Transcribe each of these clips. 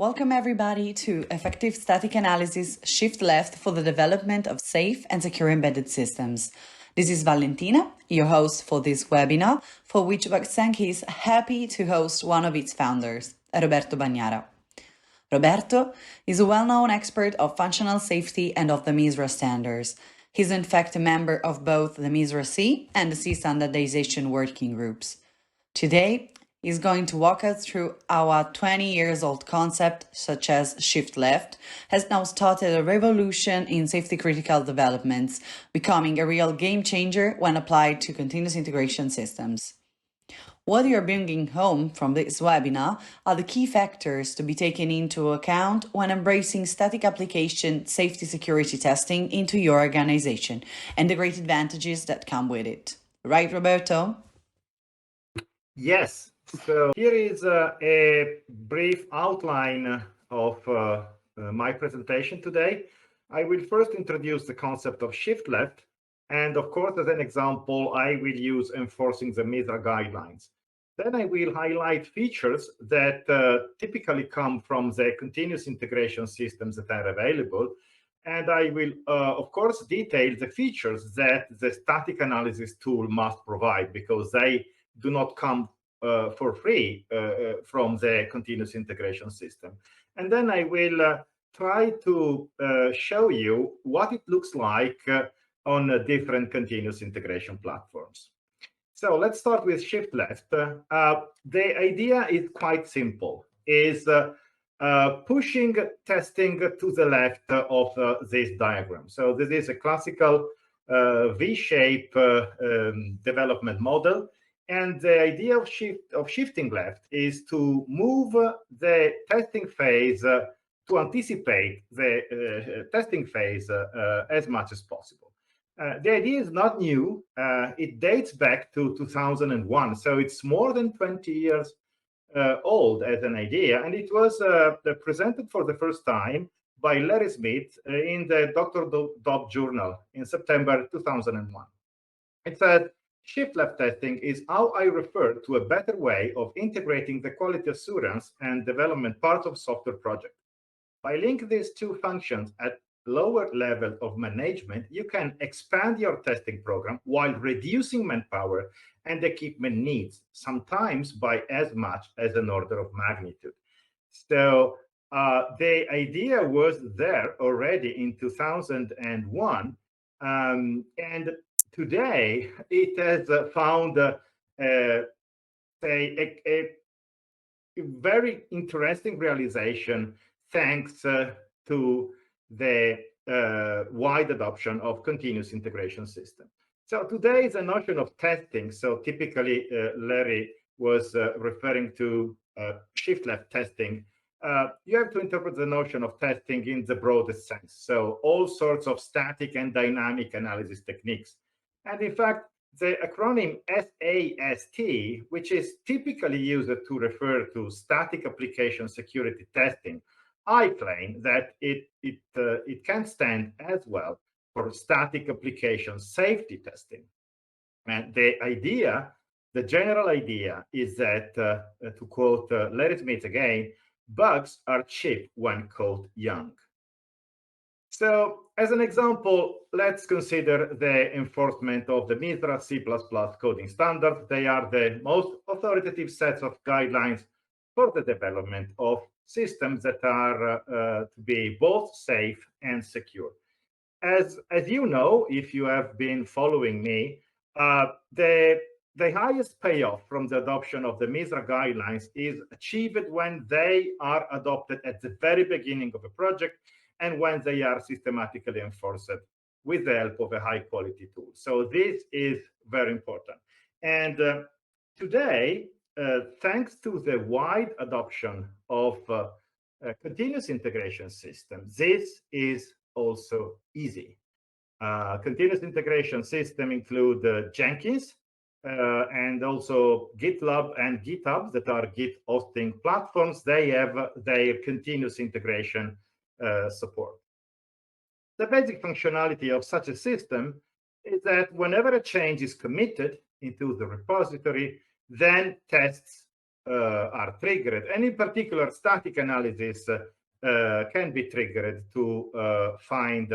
Welcome everybody to Effective Static Analysis Shift Left for the development of safe and secure embedded systems. This is Valentina, your host for this webinar, for which BUGSENG is happy to host one of its founders, Roberto Bagnara. Roberto is a well-known expert of functional safety and of the MISRA standards. He's in fact a member of both the MISRA C and the C Standardization Working Groups. Today, he's going to walk us through our 20 years old concept, such as shift left, has now started a revolution in safety critical developments, becoming a real game changer when applied to continuous integration systems. What you're bringing home from this webinar are the key factors to be taken into account when embracing static application safety security testing into your organization and the great advantages that come with it. Right, Roberto? Yes. So here is a brief outline of my presentation today. I will first introduce the concept of shift left. And of course, as an example, I will use enforcing the MISRA guidelines. Then I will highlight features that typically come from the continuous integration systems that are available. And I will, of course, detail the features that the static analysis tool must provide, because they do not come for free from the continuous integration system. And then I will try to show you what it looks like on different continuous integration platforms. So let's start with shift left. The idea is quite simple, is pushing testing to the left of this diagram. So this is a classical V-shape development model. And the idea of shifting left is to move the testing phase to anticipate the testing phase as much as possible. The idea is not new. It dates back to 2001, so it's more than 20 years old as an idea. And it was presented for the first time by Larry Smith in the Dr. Dobb Journal in September 2001. It said, shift left testing is how I refer to a better way of integrating the quality assurance and development part of software project. By linking these two functions at lower level of management, you can expand your testing program while reducing manpower and equipment needs, sometimes by as much as an order of magnitude. So the idea was there already in 2001, and today, it has found a very interesting realization thanks to the wide adoption of continuous integration system. So today is a notion of testing. So typically, Larry was referring to shift left testing. You have to interpret the notion of testing in the broadest sense. So all sorts of static and dynamic analysis techniques. And in fact, the acronym SAST, which is typically used to refer to static application security testing, I claim that it can stand as well for static application safety testing. And the general idea is that, to quote Larry Smith again, bugs are cheap when caught young. So as an example, let's consider the enforcement of the MISRA C++ coding standard. They are the most authoritative sets of guidelines for the development of systems that are to be both safe and secure. As you know, if you have been following me, the highest payoff from the adoption of the MISRA guidelines is achieved when they are adopted at the very beginning of a project and when they are systematically enforced with the help of a high-quality tool. So this is very important. And today, thanks to the wide adoption of continuous integration systems, this is also easy. Continuous integration system include Jenkins and also Gitlab and GitHub, that are Git hosting platforms. They have their continuous integration support. The basic functionality of such a system is that whenever a change is committed into the repository, then tests are triggered, and in particular, static analysis can be triggered to find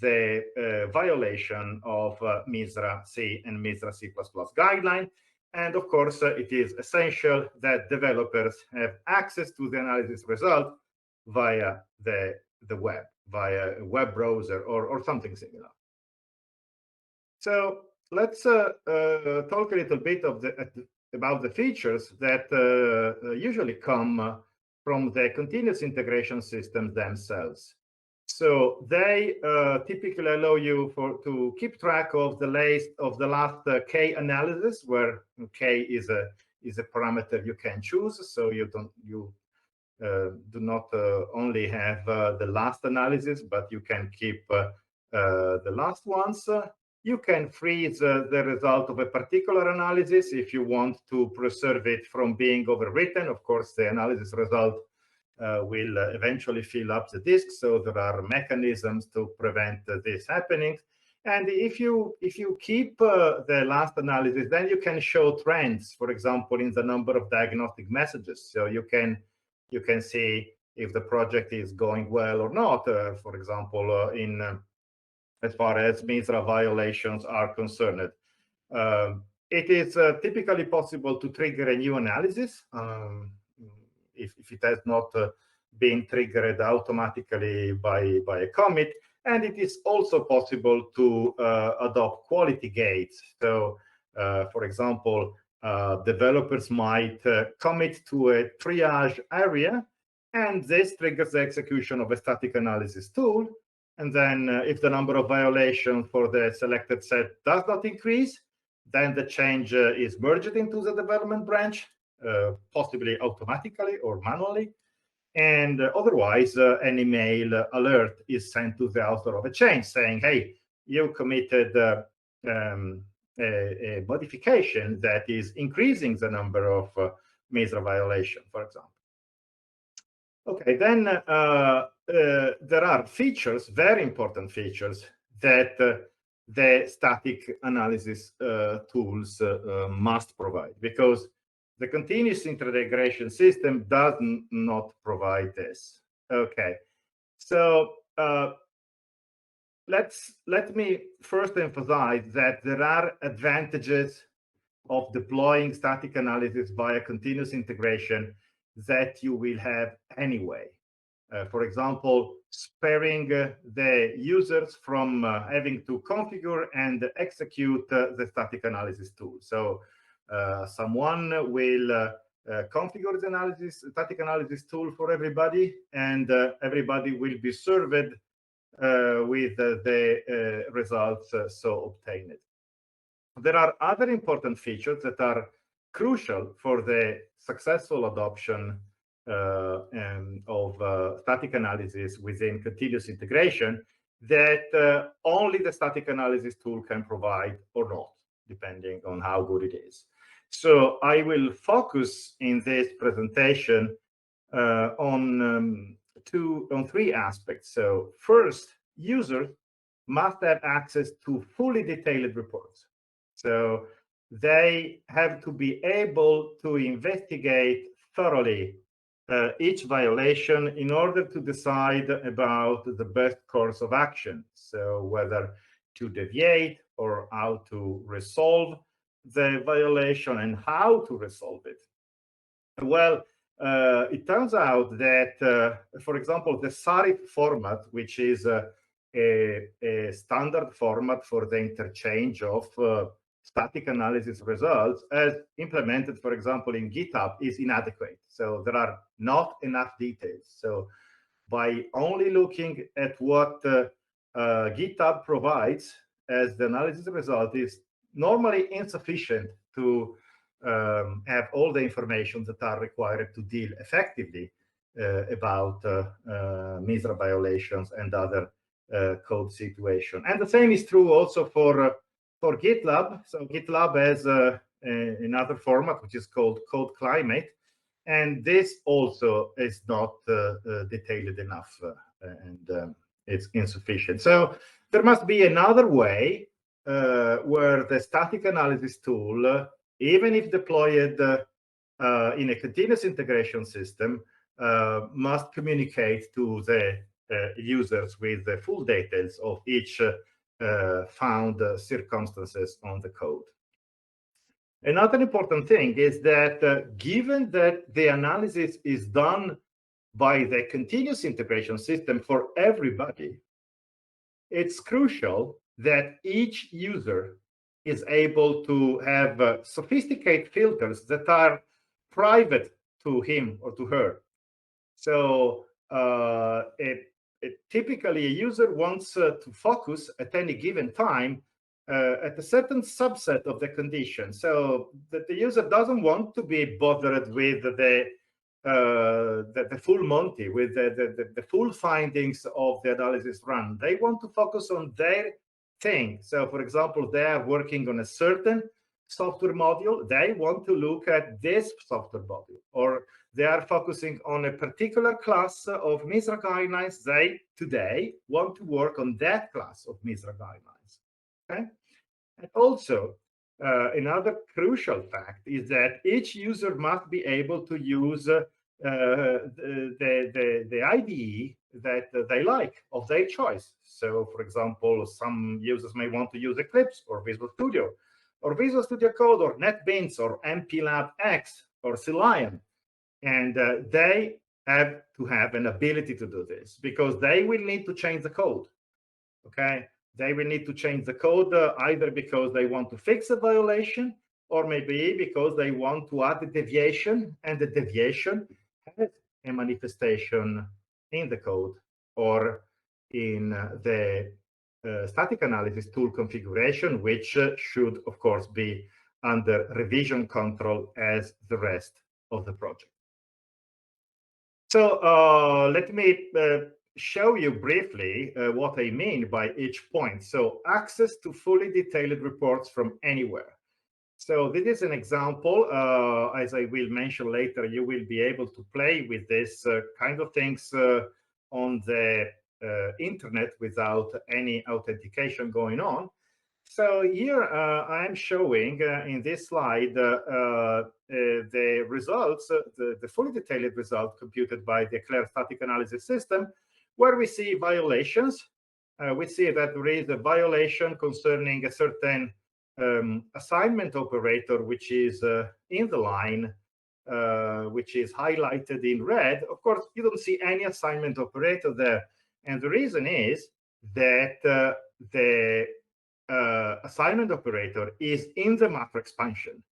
the violation of MISRA C and MISRA C++ guideline. And of course, it is essential that developers have access to the analysis result via the web, via a web browser or something similar. So let's talk a little bit about the features that usually come from the continuous integration systems themselves. So they typically allow you to keep track of the last k analysis, where k is a parameter you can choose. So you do not only have the last analysis, but you can keep the last ones. You can freeze the result of a particular analysis if you want to preserve it from being overwritten. Of course, the analysis result will eventually fill up the disk, so there are mechanisms to prevent this happening. And if you keep the last analysis, then you can show trends, for example, in the number of diagnostic messages. So you can see if the project is going well or not, for example, as far as MISRA violations are concerned. It is typically possible to trigger a new analysis if it has not been triggered automatically by a commit. And it is also possible to adopt quality gates. So, for example, developers might commit to a triage area, and this triggers the execution of a static analysis tool. And then if the number of violations for the selected set does not increase, then the change is merged into the development branch, possibly automatically or manually. And otherwise, an email alert is sent to the author of a change saying, hey, you committed a modification that is increasing the number of MISRA violations, for example. Okay, then there are features, very important features, that the static analysis tools must provide, because the continuous integration system does not provide this. Okay, so let me first emphasize that there are advantages of deploying static analysis via continuous integration that you will have anyway. For example, sparing the users from having to configure and execute the static analysis tool. So someone will configure the static analysis tool for everybody, and everybody will be served with the results so obtained. There are other important features that are crucial for the successful adoption of static analysis within continuous integration that only the static analysis tool can provide or not, depending on how good it is. So I will focus in this presentation on three aspects. So first, users must have access to fully detailed reports. So they have to be able to investigate thoroughly each violation in order to decide about the best course of action. So whether to deviate or how to resolve the violation and how to resolve it. Well, it turns out that, for example, the SARIF format, which is a standard format for the interchange of static analysis results, as implemented, for example, in GitHub, is inadequate. So there are not enough details. So by only looking at what GitHub provides as the analysis result is normally insufficient to have all the information that are required to deal effectively about MISRA violations and other code situation. And the same is true also for GitLab. So GitLab has another format which is called Code Climate, and this also is not detailed enough, and it's insufficient. So there must be another way where the static analysis tool, even if deployed in a continuous integration system must communicate to the users with the full details of each found circumstances on the code. Another important thing is that given that the analysis is done by the continuous integration system for everybody, it's crucial that each user is able to have sophisticated filters that are private to him or to her. So typically a user wants to focus at any given time at a certain subset of the condition. So that the user doesn't want to be bothered with the full Monty, with the full findings of the analysis run. They want to focus on their thing. So for example, they are working on a certain software module. They want to look at this software module, or they are focusing on a particular class of MISRA guidelines. They today want to work on that class of MISRA guidelines. Okay, and also another crucial fact is that each user must be able to use the IDE that they like, of their choice. So for example, some users may want to use Eclipse or Visual Studio or Visual Studio Code or NetBeans or MPLab X or Selenium. And they have to have an ability to do this because they will need to change the code. Okay, they will need to change the code either because they want to fix a violation, or maybe because they want to add a deviation, and the deviation has a manifestation in the code or in the static analysis tool configuration, which should, of course, be under revision control as the rest of the project. So let me show you briefly what I mean by each point. So access to fully detailed reports from anywhere. So this is an example. As I will mention later, you will be able to play with this kind of things on the internet without any authentication going on. So here I'm showing in this slide the results, the fully detailed result computed by the Eclair static analysis system, where we see violations. We see that there is a violation concerning a certain assignment operator, which is in the line, which is highlighted in red. Of course, you don't see any assignment operator there. And the reason is that the assignment operator is in the macro expansion.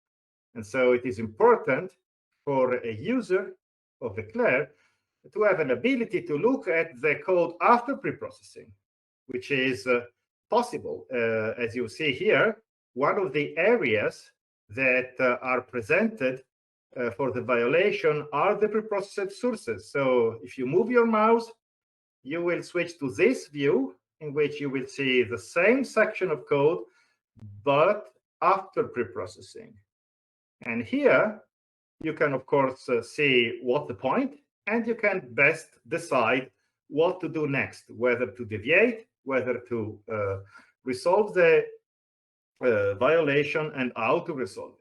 And so it is important for a user of Eclair to have an ability to look at the code after preprocessing, which is possible. As you see here, one of the areas that are presented for the violation are the preprocessed sources. So if you move your mouse, you will switch to this view, in which you will see the same section of code, but after preprocessing. And here, you can, of course, see what the point, and you can best decide what to do next, whether to deviate, whether to resolve the violation, and how to resolve it.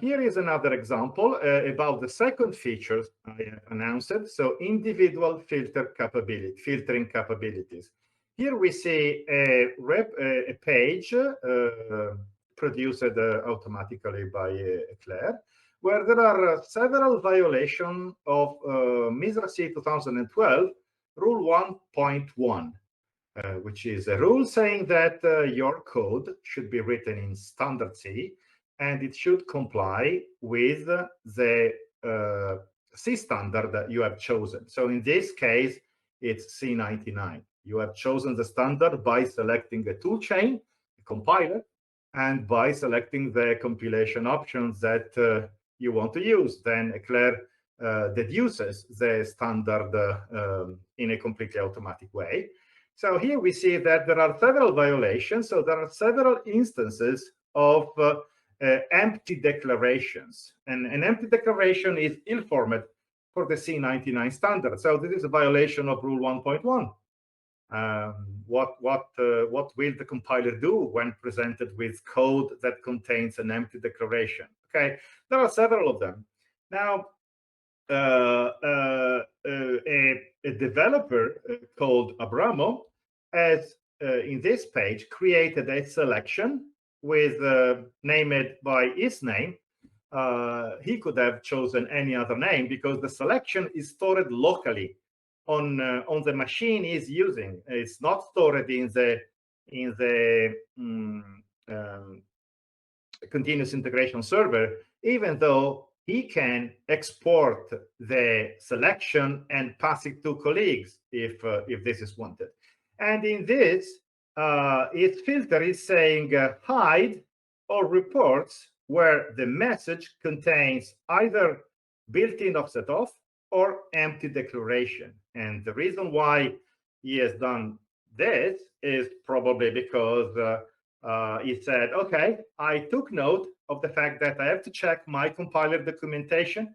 Here is another example about the second feature I announced. So individual filtering capabilities. Here we see a page produced automatically by Eclair, where there are several violations of MISRA C 2012 Rule 1.1, which is a rule saying that your code should be written in standard C, and it should comply with the C standard that you have chosen. So in this case, it's C99. You have chosen the standard by selecting a toolchain, a compiler, and by selecting the compilation options that you want to use. Then Eclair deduces the standard in a completely automatic way. So here we see that there are several violations. So there are several instances of empty declarations. And an empty declaration is ill-formed for the C99 standard. So this is a violation of Rule 1.1. What will the compiler do when presented with code that contains an empty declaration? Okay, there are several of them. Now, a developer called Abramo has, in this page, created a selection with named by his name. He could have chosen any other name because the selection is stored locally on the machine he's using. It's not stored in the continuous integration server, even though he can export the selection and pass it to colleagues if this is wanted. And in this, its filter is saying hide or reports where the message contains either built-in offset off or empty declaration. And the reason why he has done this is probably because he said, okay, I took note of the fact that I have to check my compiler documentation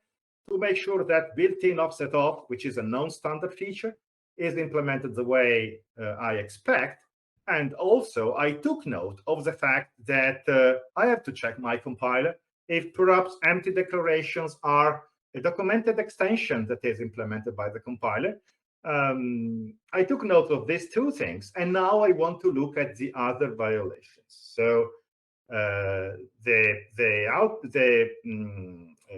to make sure that built-in offset off, which is a non-standard feature, is implemented the way I expect. And also, I took note of the fact that I have to check my compiler if perhaps empty declarations are a documented extension that is implemented by the compiler. I took note of these two things, and now I want to look at the other violations. So the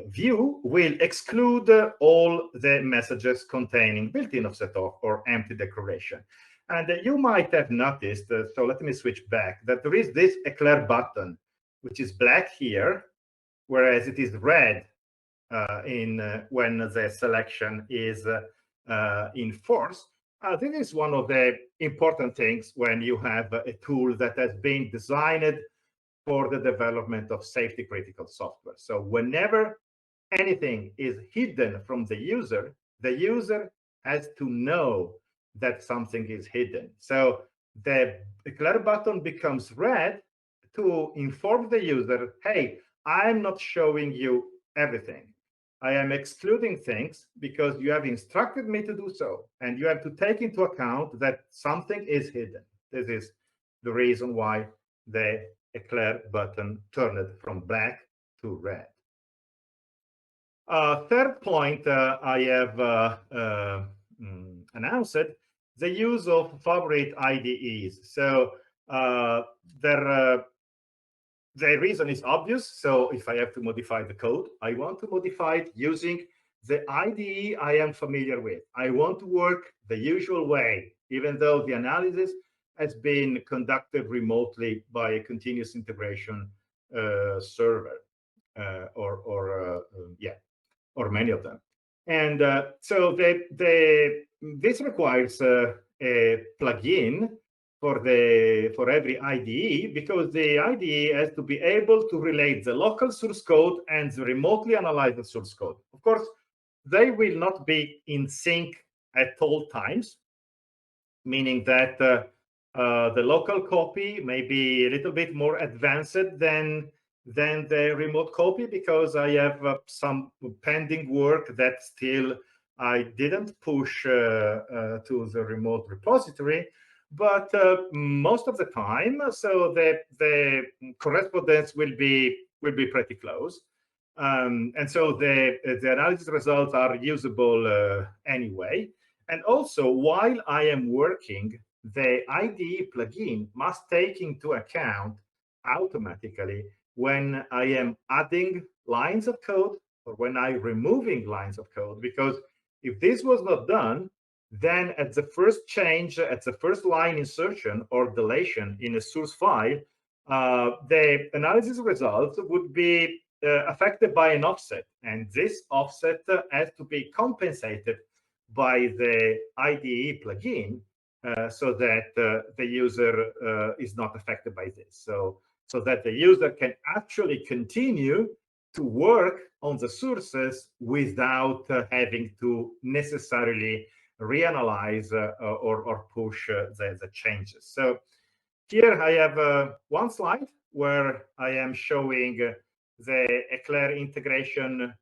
view will exclude all the messages containing built-in offset off or empty declaration. And you might have noticed, so let me switch back, that there is this eclair button, which is black here, whereas it is red when the selection is in force. This is one of the important things when you have a tool that has been designed for the development of safety critical software. So whenever anything is hidden from the user has to know that something is hidden. So the eclair button becomes red to inform the user, hey, I'm not showing you everything. I am excluding things because you have instructed me to do so, and you have to take into account that something is hidden. This is the reason why the eclair button turned from black to red. Third point I have announced, the use of favorite IDEs. So the reason is obvious. So if I have to modify the code, I want to modify it using the IDE I am familiar with. I want to work the usual way, even though the analysis has been conducted remotely by a continuous integration server or many of them. And so this requires a plugin for every IDE, because the IDE has to be able to relate the local source code and the remotely analyzed source code. Of course, they will not be in sync at all times, meaning that the local copy may be a little bit more advanced than the remote copy, because I have some pending work that still I didn't push to the remote repository. But most of the time, so the correspondence will be pretty close, and so the analysis results are usable anyway. And also, while I am working, the IDE plugin must take into account automatically when I am adding lines of code or when I'm removing lines of code, because if this was not done, then at the first change, at the first line insertion or deletion in a source file, the analysis results would be affected by an offset. And this offset has to be compensated by the IDE plugin so that the user is not affected by this. So that the user can actually continue to work on the sources without having to necessarily reanalyze or push the changes. So here I have one slide where I am showing the Eclair integration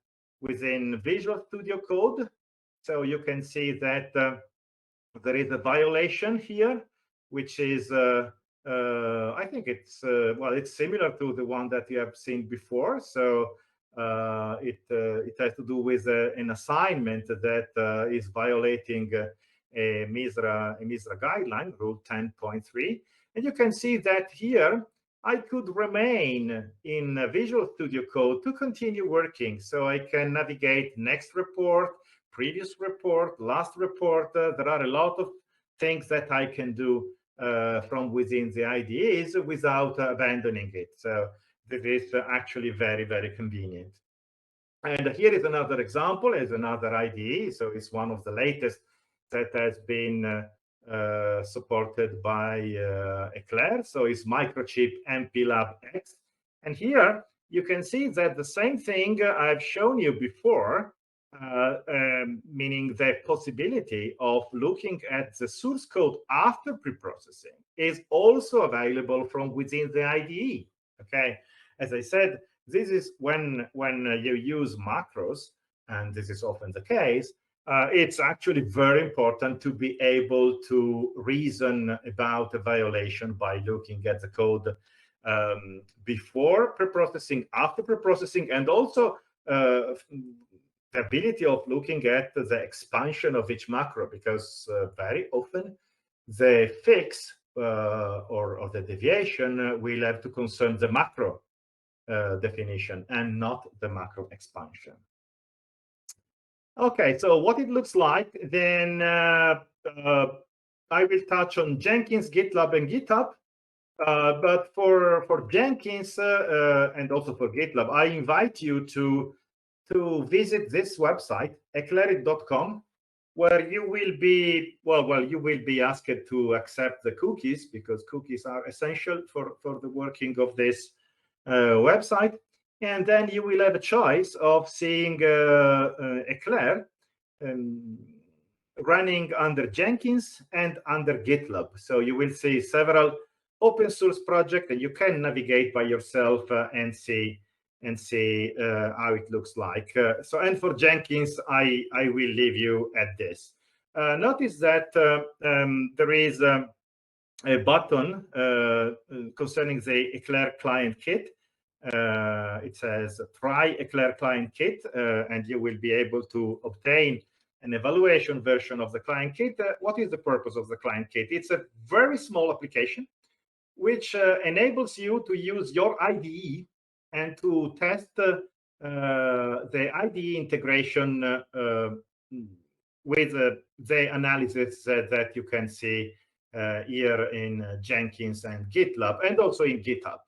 within Visual Studio Code. So you can see that there is a violation here, which is I think it's well, it's similar to the one that you have seen before. So it has to do with an assignment that is violating a MISRA guideline, rule 10.3. And you can see that here I could remain in Visual Studio Code to continue working. So I can navigate next report, previous report, last report. There are a lot of things that I can do from within the IDEs without abandoning it. So this is actually very, very convenient. And here is another example, is another IDE. So it's one of the latest that has been supported by Eclair. So it's Microchip MPLab X. And here you can see that the same thing I've shown you before, meaning the possibility of looking at the source code after preprocessing is also available from within the IDE. Okay, as I said, this is when you use macros, and this is often the case, it's actually very important to be able to reason about a violation by looking at the code before preprocessing, after preprocessing, and also the ability of looking at the expansion of each macro, because very often the fix or the deviation will have to concern the macro definition and not the macro expansion. Okay, so what it looks like, then I will touch on Jenkins, Gitlab, and GitHub. But for Jenkins and also for GitLab, I invite you to visit this website, eclairic.com, where you will be, you will be asked to accept the cookies, because cookies are essential for the working of this website. And then you will have a choice of seeing Eclair running under Jenkins and under GitLab. So you will see several open source projects, and you can navigate by yourself and see how it looks like. So, and for Jenkins, I will leave you at this. Notice that there is a button concerning the Eclair Client Kit. It says try Eclair Client Kit, and you will be able to obtain an evaluation version of the client kit. What is the purpose of the client kit? It's a very small application which enables you to use your IDE and to test the IDE integration with the analysis that you can see here in Jenkins and GitLab, and also in GitHub.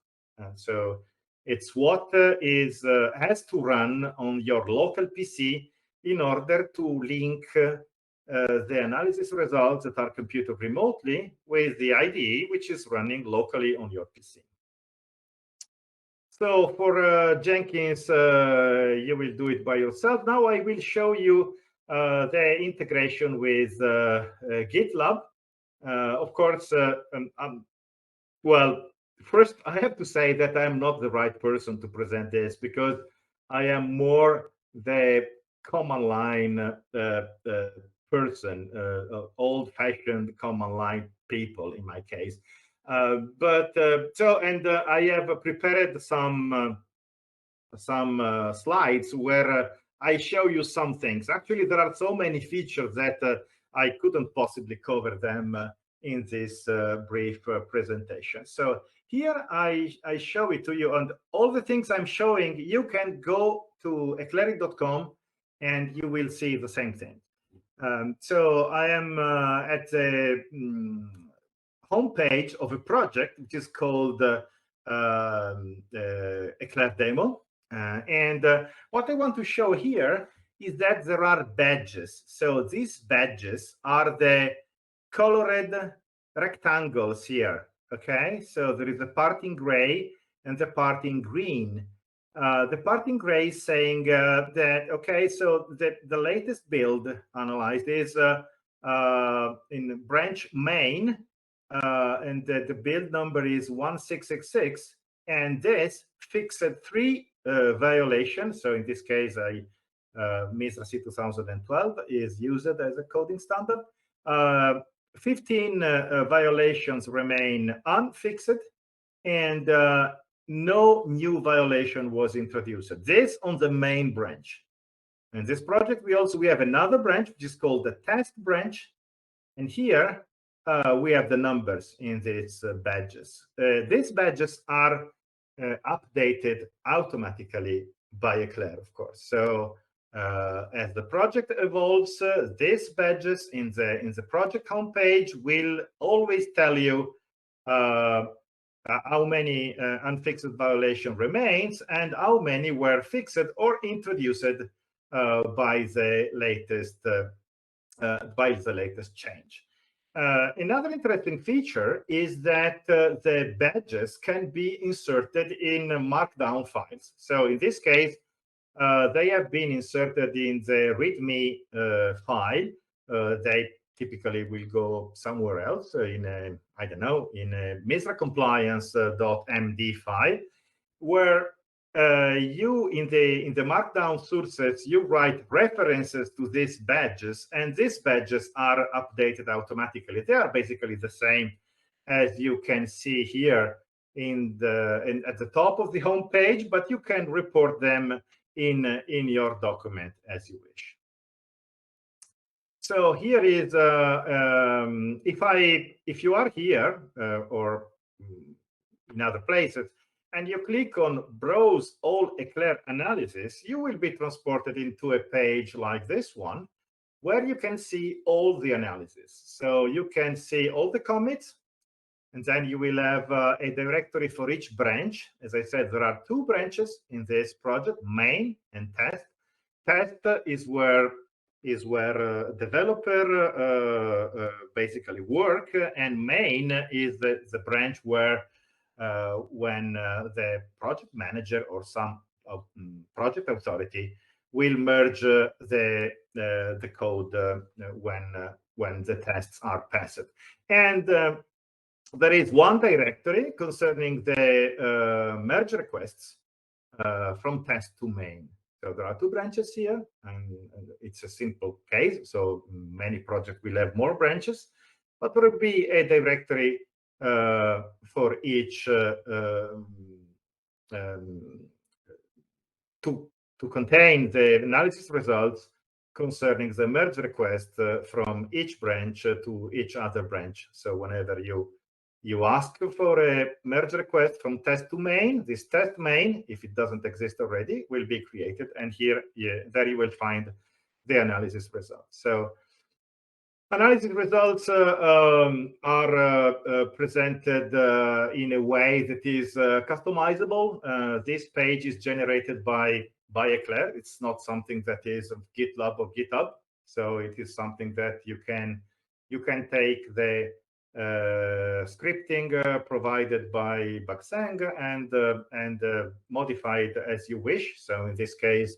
So it's what has to run on your local PC in order to link the analysis results that are computed remotely with the IDE, which is running locally on your PC. So for Jenkins, you will do it by yourself. Now I will show you the integration with GitLab. Of course, well, first I have to say that I'm not the right person to present this, because I am more the command line person, old-fashioned command line people in my case. I have prepared some slides where I show you some things. Actually, there are so many features that I couldn't possibly cover them in this brief presentation. So here I show it to you, and all the things I'm showing, you can go to eclairic.com and you will see the same thing. So I am at the homepage of a project which is called Eclair Demo. And what I want to show here is that there are badges. So these badges are the colored rectangles here. Okay, so there is a part in gray and the part in green. The part in gray is saying that, okay, so the latest build analyzed is in branch main, and the build number is 1666, and this fixed 3 violations. So in this case, MISRA C 2012 is used as a coding standard. 15 violations remain unfixed, and no new violation was introduced. This on the main branch. In this project, we have another branch, which is called the test branch. And here we have the numbers in these badges. These badges are updated automatically by Eclair, of course. So as the project evolves, these badges in the project homepage will always tell you how many unfixed violation remains and how many were fixed or introduced by the latest change. Another interesting feature is that the badges can be inserted in markdown files. So in this case, they have been inserted in the README file. They typically will go somewhere else in a, I don't know, in a MISRA compliance.md file, where you in the markdown sources, you write references to these badges, and these badges are updated automatically. They are basically the same as you can see here at the top of the home page, but you can report them in your document as you wish. So here is if you are here or in other places, and you click on browse all Eclair analysis, you will be transported into a page like this one, where you can see all the analysis. So you can see all the commits, and then you will have a directory for each branch. As I said, there are two branches in this project, main and test. Test is where developer basically work, and main is the branch where when the project manager or some project authority will merge the code when the tests are passed. And there is one directory concerning the merge requests from test to main. So there are two branches here, and it's a simple case. So many projects will have more branches, but there will be a directory for each to contain the analysis results concerning the merge request from each branch to each other branch. So whenever you ask for a merge request from test to main, this test main, if it doesn't exist already, will be created, and here there you will find the analysis results. So analysis results are presented in a way that is customizable. This page is generated by Eclair. It's not something that is of GitLab or GitHub. So it is something that you can take the scripting provided by BUGSENG and modify it as you wish. So in this case,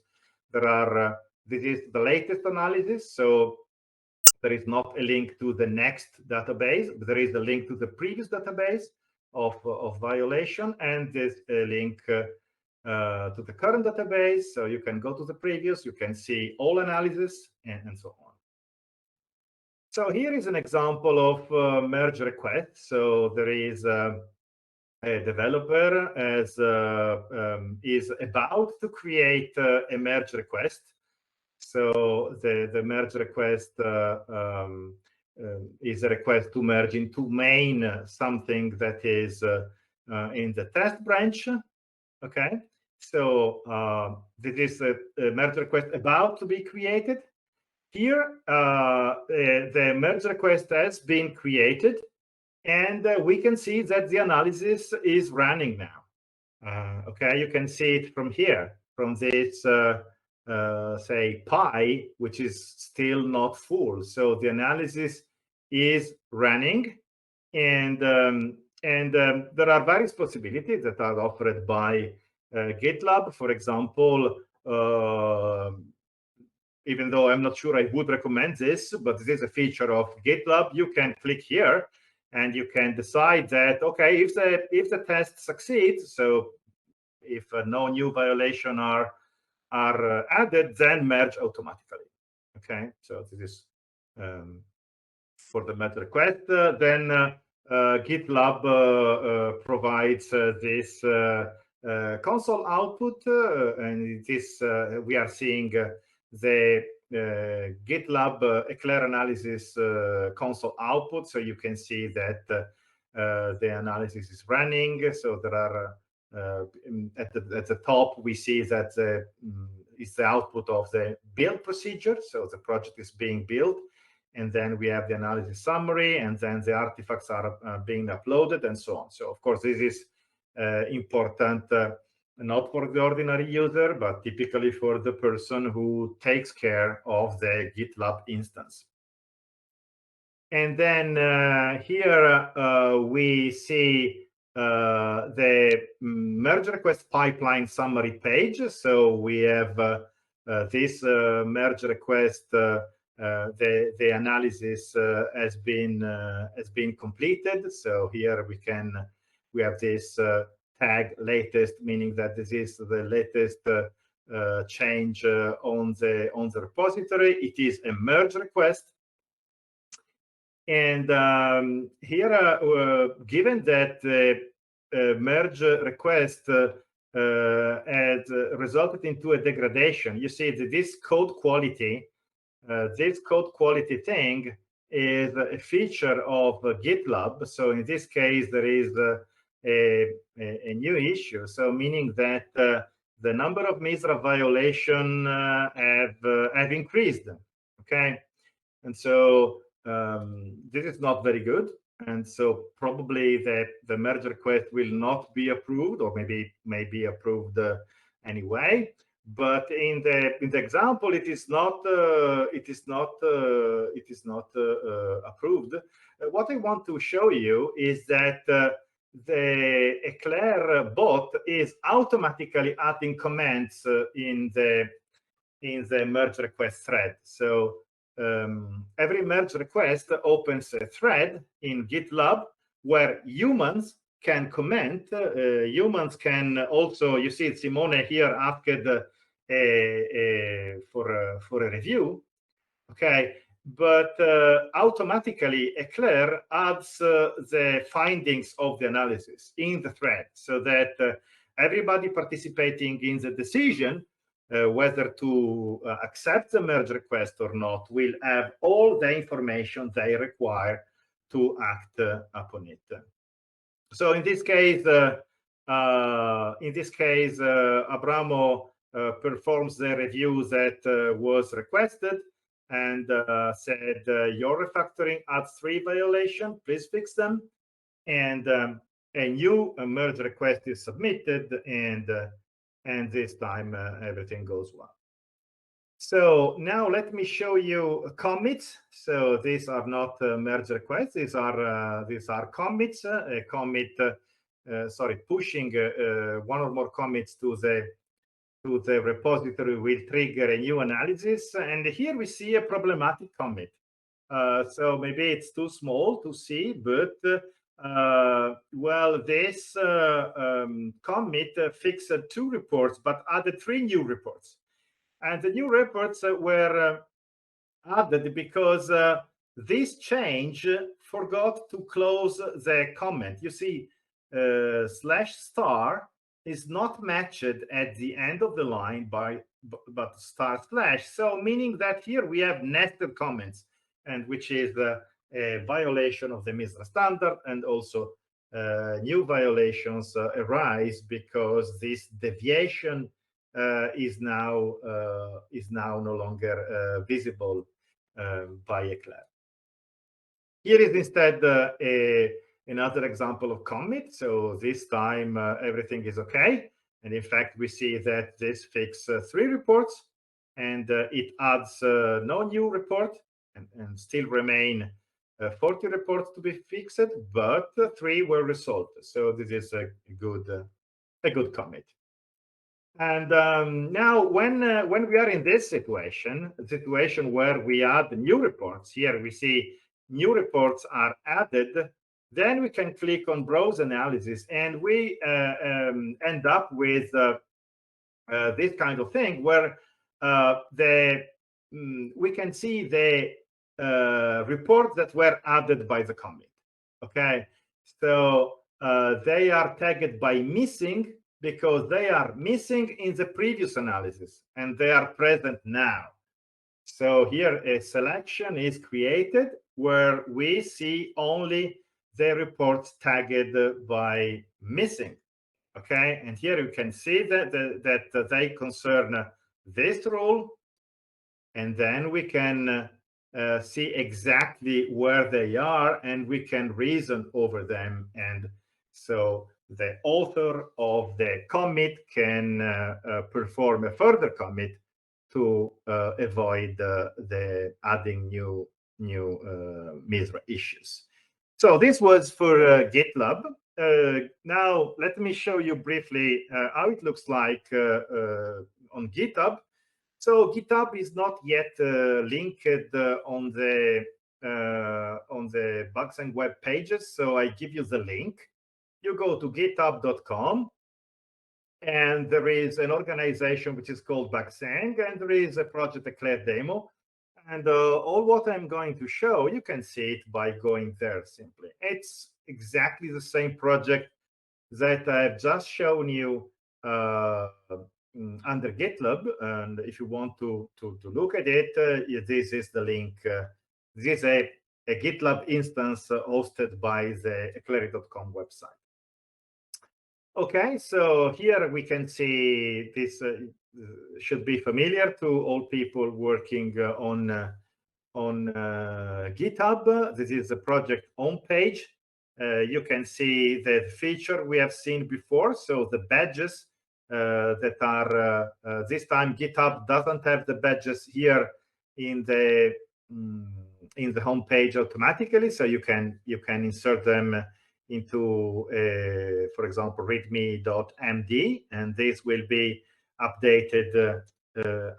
there are this is the latest analysis. So there is not a link to the next database, but there is a link to the previous database of violation, and there's a link to the current database. So you can go to the previous, you can see all analysis and so on. So here is an example of merge request. So there is a developer is about to create a merge request. So the merge request is a request to merge into main something that is in the test branch. Okay, so this is a merge request about to be created. Here, the merge request has been created, and we can see that the analysis is running now. Okay, you can see it from here, from this say pi, which is still not full. So the analysis is running, and there are various possibilities that are offered by GitLab. For example, even though I'm not sure I would recommend this, but this is a feature of GitLab. You can click here, and you can decide that, okay, if the test succeeds, so if no new violation are added, then merge automatically. Okay, so this is for the merge request. Then GitLab provides this console output, and this we are seeing the GitLab Eclair analysis console output. So you can see that the analysis is running. So there are at the top we see that is the output of the build procedure. So the project is being built. And then we have the analysis summary, and then the artifacts are being uploaded, and so on. So, of course, this is important, not for the ordinary user, but typically for the person who takes care of the GitLab instance. And then here we see the merge request pipeline summary page. So we have this merge request. The analysis has been completed. So here we have this tag latest, meaning that this is the latest change on the repository. It is a merge request, and here, given that the merge request had resulted into a degradation, you see that this code quality. This code quality thing is a feature of GitLab. So in this case, there is a new issue. So meaning that the number of MISRA violations have increased. Okay, and so this is not very good. And so probably the merge request will not be approved, or may be approved anyway. But in the example, it is not approved. What I want to show you is that the Eclair bot is automatically adding comments in the merge request thread. So every merge request opens a thread in GitLab where humans can comment. Humans can also, you see Simone here asked for a review, okay, but automatically Eclair adds the findings of the analysis in the thread, so that everybody participating in the decision whether to accept the merge request or not will have all the information they require to act upon it. So in this case, Abramo performs the review that was requested and said, your refactoring adds 3 violations, please fix them. And a new merge request is submitted, and this time everything goes well. So now let me show you commits. So these are not merge requests. These are commits. A commit, pushing one or more commits to the repository will trigger a new analysis. And here we see a problematic commit. So maybe it's too small to see, but well, this commit fixed 2 reports, but added 3 new reports. And the new reports were added because this change forgot to close the comment. You see, /* is not matched at the end of the line but //. So meaning that here we have nested comments, and which is a violation of the MISRA standard, and also new violations arise because this deviation is now no longer visible by Eclair. Here is instead another example of commit. So this time everything is okay, and in fact we see that this fixes 3 reports, and it adds no new report, and still remain 40 reports to be fixed, but 3 were resolved. So this is a good commit. And now when we are in this situation where we add new reports, here we see new reports are added, then we can click on browse analysis, and we end up with this kind of thing where we can see the reports that were added by the commit. Okay, So they are tagged by missing because they are missing in the previous analysis and they are present now. So here a selection is created where we see only the reports tagged by missing. Okay, and here you can see that they concern this rule, and then we can see exactly where they are and we can reason over them. And so the author of the commit can perform a further commit to avoid the adding new MISRA issues. So this was for GitLab. Now let me show you briefly how it looks like on GitHub. So GitHub is not yet linked on the BUGSENG web pages. So I give you the link. You go to github.com, and there is an organization which is called BUGSENG, and there is a project Eclair demo. And all what I'm going to show, you can see it by going there simply. It's exactly the same project that I've just shown you under GitLab. And if you want to look at it, this is the link. This is a GitLab instance hosted by the eclair.com website. Okay, so here we can see this should be familiar to all people working on GitHub. This is the project homepage. You can see the feature we have seen before. So the badges that are this time GitHub doesn't have the badges here in the homepage automatically. So you can insert them into, for example, readme.md, and this will be updated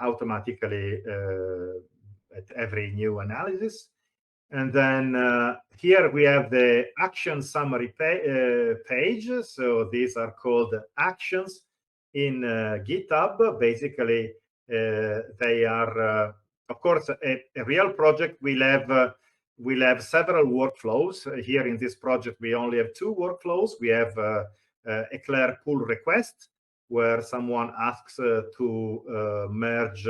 automatically at every new analysis. And then here we have the action summary page. So these are called actions in GitHub. Basically, they are, of course, a real project will have several workflows. Here in this project, we only have two workflows. We have Eclair pull request, where someone asks to merge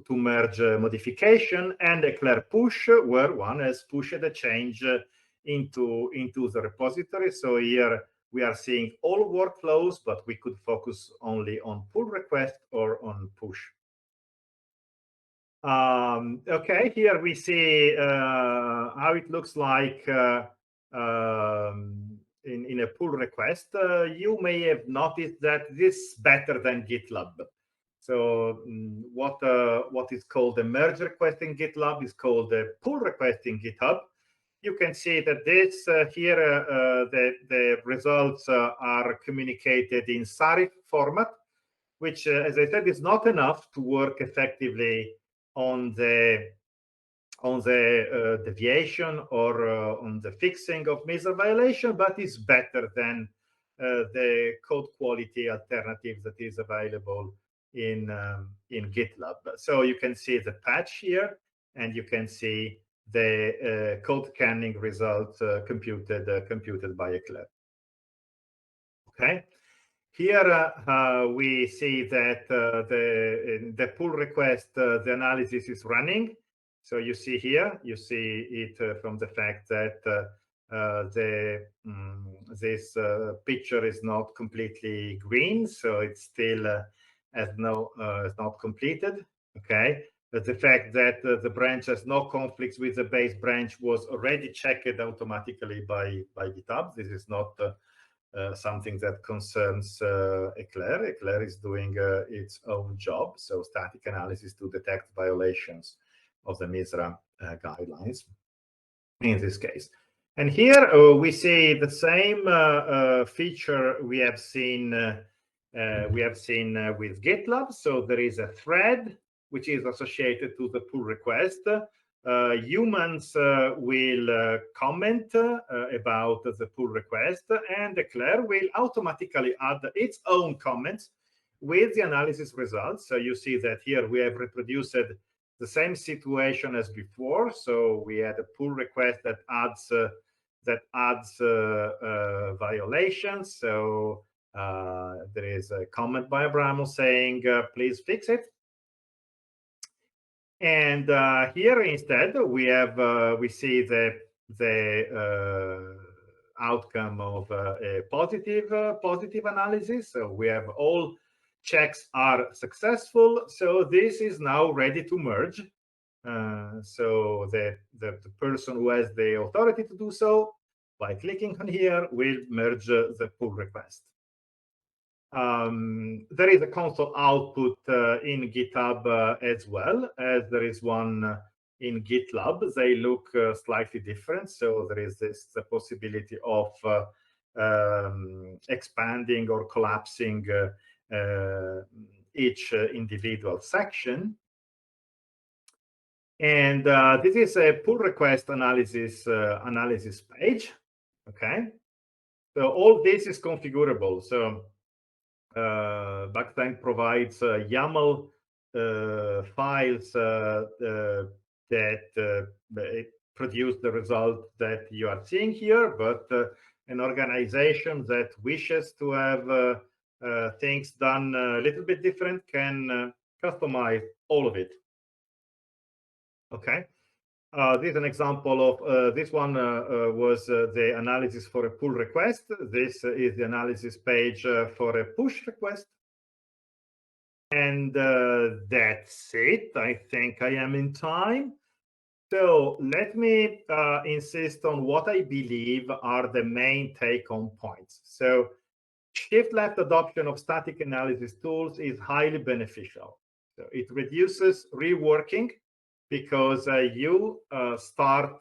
merge modification, and Eclair push, where one has pushed a change into the repository. So here we are seeing all workflows, but we could focus only on pull request or on push. Okay, here we see how it looks like in a pull request. You may have noticed that this is better than GitLab. So what is called a merge request in GitLab is called a pull request in GitHub. You can see that this here, the results are communicated in serif format, which, as I said, is not enough to work effectively on the deviation or on the fixing of MISRA violation, but is better than the code quality alternative that is available in GitLab. So you can see the patch here, and you can see the code scanning results computed by Eclair. Okay. Here we see that the pull request, the analysis is running. So you see here, you see it from the fact that this picture is not completely green, so it's still it's not completed. Okay, but the fact that the branch has no conflicts with the base branch was already checked automatically by GitHub. This is not something that concerns Eclair. Eclair is doing its own job, so static analysis to detect violations of the MISRA guidelines in this case. And here we see the same feature we have seen with GitLab. So there is a thread which is associated to the pull request. Humans will comment about the pull request, and Eclair will automatically add its own comments with the analysis results. So you see that here we have reproduced the same situation as before. So we had a pull request that adds violations. So there is a comment by Abramo saying, please fix it. And here instead we have we see the outcome of a positive analysis. So we have all checks are successful. So this is now ready to merge. So the person who has the authority to do so, by clicking on here, will merge the pull request. There is a console output in GitHub as well, as there is one in Gitlab. They look slightly different. So there is the possibility of expanding or collapsing each individual section. And this is a pull request analysis page. Okay, so all this is configurable. So BUGSENG provides YAML files that produce the result that you are seeing here, but an organization that wishes to have things done a little bit different can customize all of it. Okay, this is an example of this one was the analysis for a pull request. This is the analysis page for a push request. And that's it. I think I am in time. So let me insist on what I believe are the main take-home points. So shift-left adoption of static analysis tools is highly beneficial. So it reduces reworking, because you start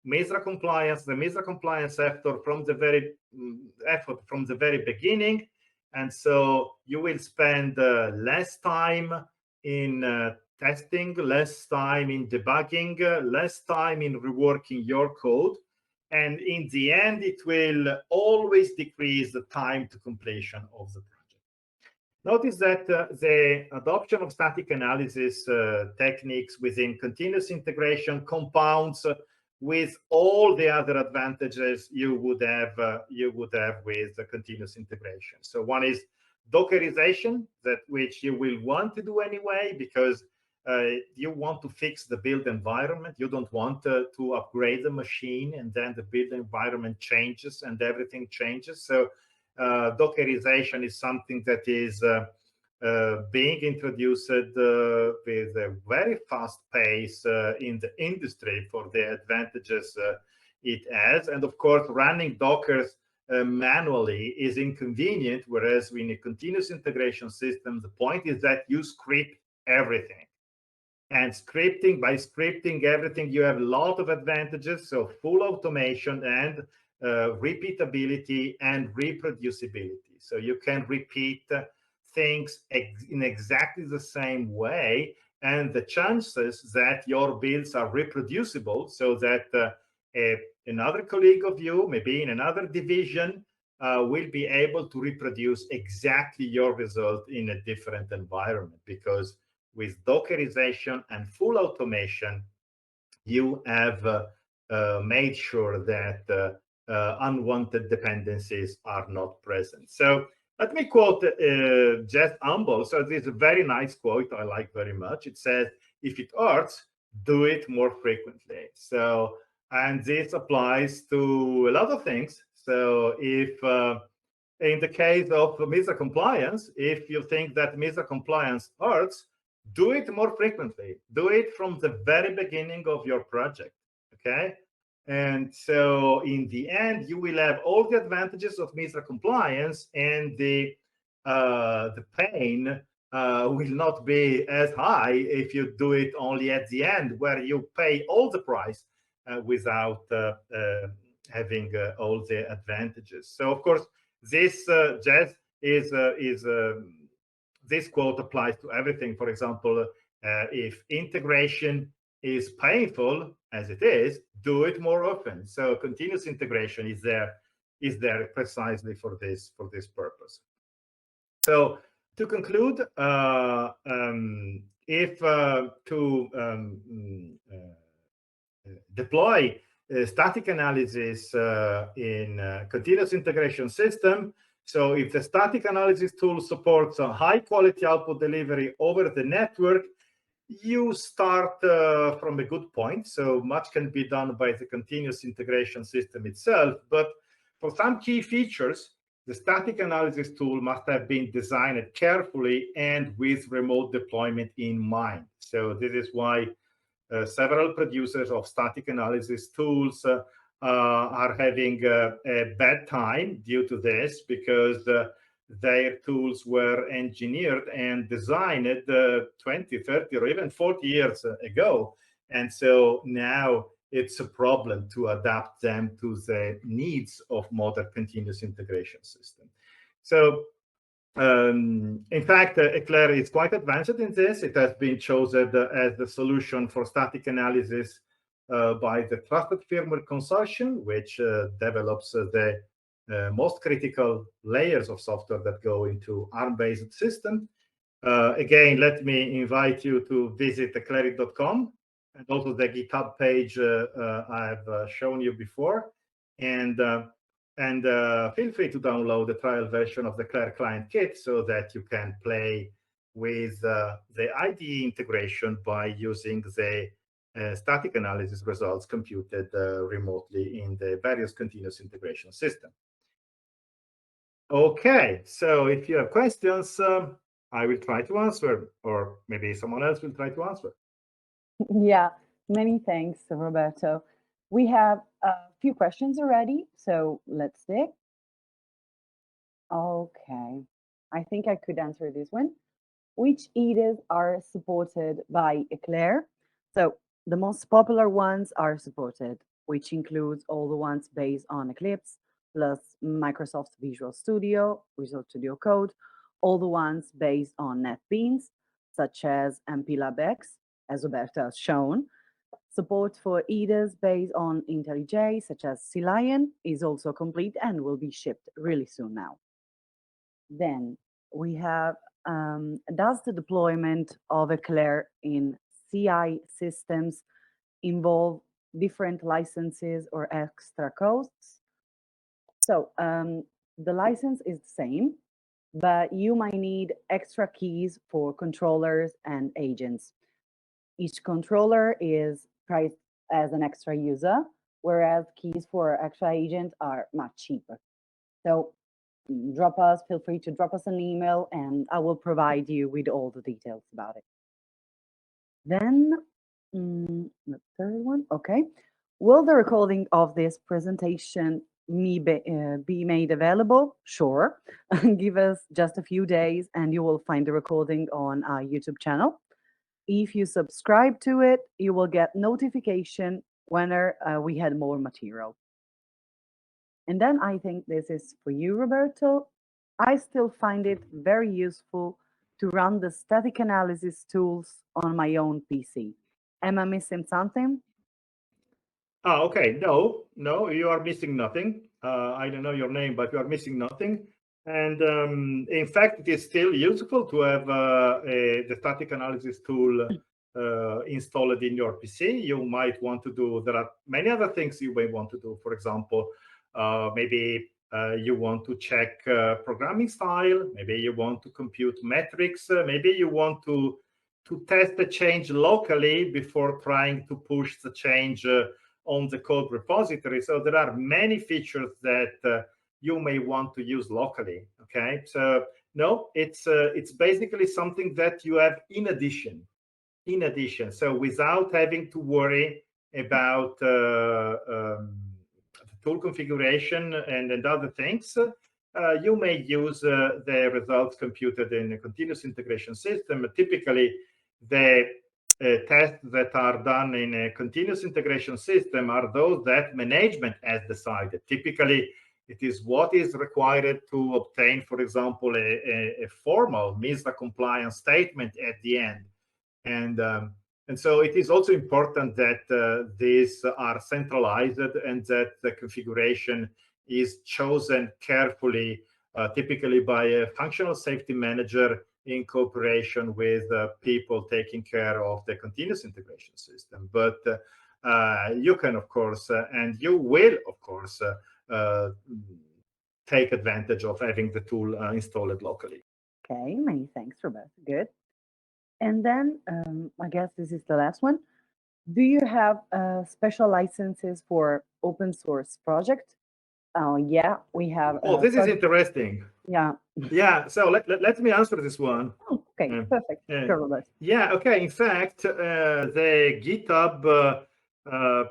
MISRA compliance, the MISRA compliance effort from the very beginning, and so you will spend less time in testing, less time in debugging, less time in reworking your code, and in the end, it will always decrease the time to completion of the project. Notice that the adoption of static analysis techniques within continuous integration compounds with all the other advantages you would have with the continuous integration. So one is Dockerization, which you will want to do anyway, because you want to fix the build environment. You don't want to upgrade the machine and then the build environment changes and everything changes. So Dockerization is something that is being introduced with a very fast pace in the industry for the advantages it has. And of course, running Dockers manually is inconvenient, whereas in a continuous integration system, the point is that you script everything. And by scripting everything, you have a lot of advantages. So full automation and repeatability and reproducibility. So you can repeat things in exactly the same way, and the chances that your builds are reproducible, so that another colleague of you, maybe in another division, will be able to reproduce exactly your result in a different environment, because with Dockerization and full automation, you have made sure that unwanted dependencies are not present. So let me quote Jeff Humble. So this is a very nice quote I like very much. It says, if it hurts, do it more frequently. So, and this applies to a lot of things. So if in the case of MISRA compliance, if you think that MISRA compliance hurts, do it more frequently. Do it from the very beginning of your project, okay? And so in the end, you will have all the advantages of MISRA compliance, and the pain will not be as high if you do it only at the end, where you pay all the price without having all the advantages. So of course, this this quote applies to everything. For example, if integration is painful, as it is, do it more often. So continuous integration is there precisely for this purpose. So to conclude, if to deploy static analysis in continuous integration system. So if the static analysis tool supports a high quality output delivery over the network, you start from a good point. So much can be done by the continuous integration system itself. But for some key features, the static analysis tool must have been designed carefully and with remote deployment in mind. So this is why several producers of static analysis tools are having a bad time due to this, because their tools were engineered and designed 20, 30, or even 40 years ago. And so now it's a problem to adapt them to the needs of modern continuous integration system. So in fact, Eclair is quite advanced in this. It has been chosen as the solution for static analysis by the Trusted Firmware Consortium, which develops the most critical layers of software that go into ARM-based system. Again, let me invite you to visit eclairic.com and also the GitHub page I've shown you before. And feel free to download the trial version of the Eclair Client Kit so that you can play with the IDE integration by using the static analysis results computed remotely in the various continuous integration system. Okay, so if you have questions, I will try to answer, or maybe someone else will try to answer. Yeah, many thanks, Roberto. We have a few questions already, so let's see. Okay, I think I could answer this one. Which IDEs are supported by Eclair? So the most popular ones are supported, which includes all the ones based on Eclipse, plus Microsoft Visual Studio, Visual Studio Code, all the ones based on NetBeans, such as MPLab X, as Roberto has shown. Support for IDEs based on IntelliJ, such as CLion, is also complete and will be shipped really soon now. Then we have, does the deployment of Eclair in CI systems involve different licenses or extra costs? So the license is the same, but you might need extra keys for controllers and agents. Each controller is priced as an extra user, whereas keys for extra agent are much cheaper. So feel free to drop us an email and I will provide you with all the details about it. Then the third one, okay. Will the recording of this presentation be made available? Sure. Give us just a few days and you will find the recording on our YouTube channel. If you subscribe to it, you will get notification whenever we had more material. And then I think this is for you, Roberto. I still find it very useful to run the static analysis tools on my own PC. Am I missing something? Oh, okay. No, you are missing nothing. I don't know your name, but you are missing nothing. And in fact, it is still useful to have the static analysis tool installed in your PC. You might want to do, there are many other things you may want to do. For example, maybe you want to check programming style. Maybe you want to compute metrics. Maybe you want to test the change locally before trying to push the change on the code repository. So there are many features that you may want to use locally. Okay, so no, it's basically something that you have in addition. So without having to worry about tool configuration and other things, you may use the results computed in a continuous integration system. Typically, the tests that are done in a continuous integration system are those that management has decided. Typically, it is what is required to obtain, for example, a formal MISRA compliance statement at the end. And so it is also important that these are centralized and that the configuration is chosen carefully, typically by a functional safety manager in cooperation with people taking care of the continuous integration system. But you can, of course, and you will, of course, take advantage of having the tool installed locally. Okay, many thanks, Roberto. Good. And then I guess this is the last one. Do you have special licenses for open source project? Oh, yeah, we have. Oh, this is interesting. Yeah. Yeah, so let me answer this one. Oh, okay, perfect. Sure, Roberto. Yeah, okay. In fact, the GitHub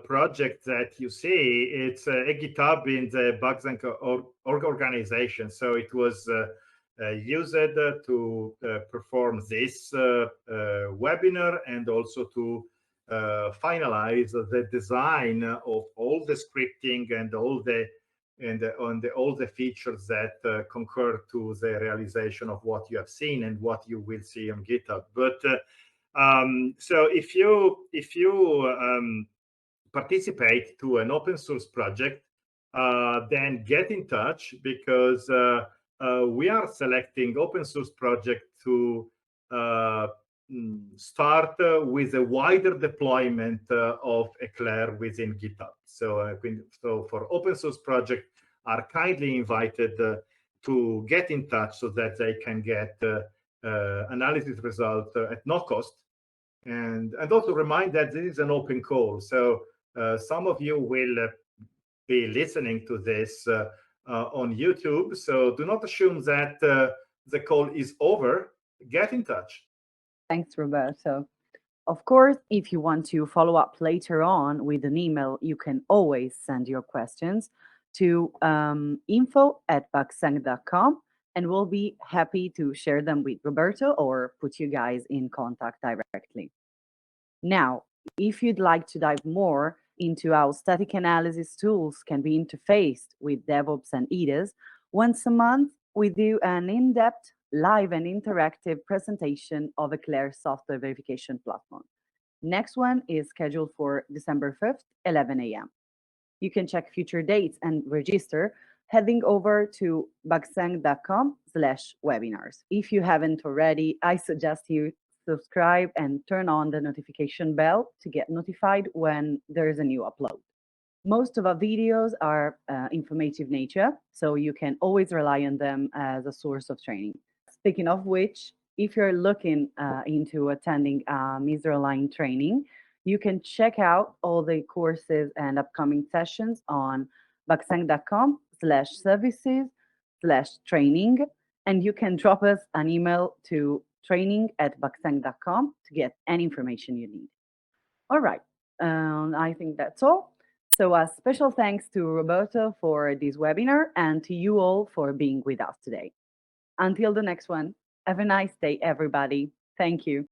project that you see, it's a GitHub in the BUGSENG organization. So it was used to perform this webinar and also to finalize the design of all the scripting and all the all the features that concur to the realization of what you have seen and what you will see on GitHub. But so if you participate to an open source project, then get in touch, because we are selecting open source project to start with a wider deployment of Eclair within GitHub. So, so for open source projects are kindly invited to get in touch so that they can get analysis result at no cost. And also remind that this is an open call. So some of you will be listening to this on YouTube. So do not assume that the call is over. Get in touch. Thanks, Roberto. Of course, if you want to follow up later on with an email, you can always send your questions to info@bugseng.com, and we'll be happy to share them with Roberto or put you guys in contact directly. Now, if you'd like to dive more into how static analysis tools can be interfaced with DevOps and IDEs, once a month we do an in-depth, live and interactive presentation of Eclair software verification platform. Next one is scheduled for December 5th, 11 a.m. You can check future dates and register heading over to bugseng.com/webinars. If you haven't already, I suggest you subscribe and turn on the notification bell to get notified when there is a new upload. Most of our videos are informative nature, so you can always rely on them as a source of training. Speaking of which, if you're looking into attending MISRA Online training, you can check out all the courses and upcoming sessions on bugseng.com/services/training, and you can drop us an email to training@bugseng.com to get any information you need. All right, I think that's all. So a special thanks to Roberto for this webinar and to you all for being with us today. Until the next one, have a nice day, everybody. Thank you.